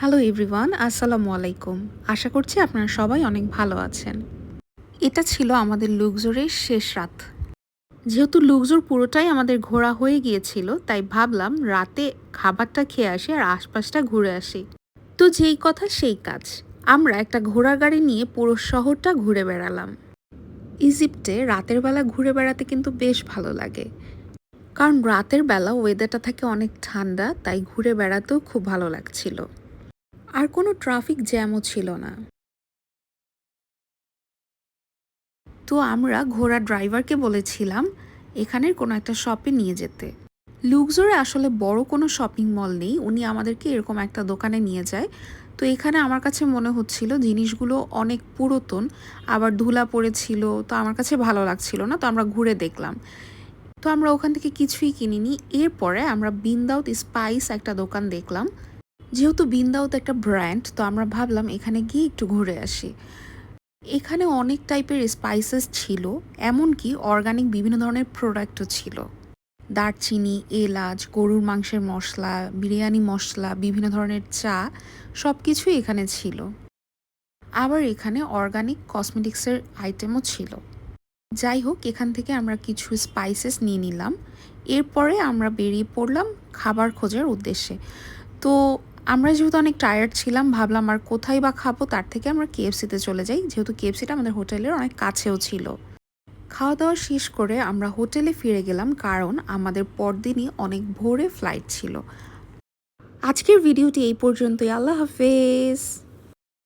Hello everyone, আসসালামু আলাইকুম। আশা করছি আপনারা সবাই অনেক ভালো আছেন। এটা ছিল আমাদের লুক্সোরের শেষ রাত। যেহেতু লুক্সোর পুরোটাই আমাদের ঘোরা হয়ে গিয়েছিল, তাই ভাবলাম রাতে খাবারটা খেয়ে আসি আর আশপাশটা ঘুরে আসি। তো যেই কথা সেই কাজ, আমরা একটা ঘোড়া গাড়ি নিয়ে পুরো শহরটা ঘুরে বেড়ালাম। ইজিপ্টে রাতের বেলা ঘুরে বেড়াতে কিন্তু বেশ ভালো লাগে, কারণ রাতের বেলা ওয়েদারটা থাকে অনেক ঠান্ডা, তাই ঘুরে বেড়াতেও খুব ভালো লাগছিল। আর কোনো ট্রাফিক জ্যামও ছিল না। তো আমরা ঘোড়া ড্রাইভারকে বলেছিলাম এখানের কোনো একটা শপে নিয়ে যেতে। লুক্সোরে আসলে বড় কোনো শপিং মল নেই, উনি আমাদেরকে এরকম একটা দোকানে নিয়ে যায়। তো এখানে আমার কাছে মনে হচ্ছিল জিনিসগুলো অনেক পুরাতন, আবার ধুলা পড়েছিল, তো আমার কাছে ভালো লাগছিল না। তো আমরা ঘুরে দেখলাম, তো আমরা ওখান থেকে কিছুই কিনিনি। এরপরে আমরা বিনদাউত স্পাইস একটা দোকান দেখলাম। যেহেতু বিনদাউত একটা ব্র্যান্ড, তো আমরা ভাবলাম এখানে গিয়ে একটু ঘুরে আসি। এখানে অনেক টাইপের স্পাইসেস ছিল, এমনকি অর্গানিক বিভিন্ন ধরনের প্রোডাক্টও ছিল। দারচিনি, এলাচ, গরুর মাংসের মশলা, বিরিয়ানি মশলা, বিভিন্ন ধরনের চা, সব কিছুই এখানে ছিল। আবার এখানে অর্গানিক কসমেটিক্সের আইটেমও ছিল। যাই হোক, এখান থেকে আমরা কিছু স্পাইসেস নিয়ে নিলাম। এরপরে আমরা বেরিয়ে পড়লাম খাবার খোঁজার উদ্দেশ্যে। তো আমরা যেহেতু অনেক টায়ার্ড ছিলাম, ভাবলাম আর কোথায় বা খাবো, তার থেকে আমরা কেএফসিতে চলে যাই, যেহেতু কেএফসিটা আমাদের হোটেলের অনেক কাছেও ছিল। খাওয়া দাওয়া শেষ করে আমরা হোটেলে ফিরে গেলাম, কারণ আমাদের পরদিনই অনেক ভোরে ফ্লাইট ছিল। আজকের ভিডিওটি এই পর্যন্তই। আল্লাহ হাফেজ।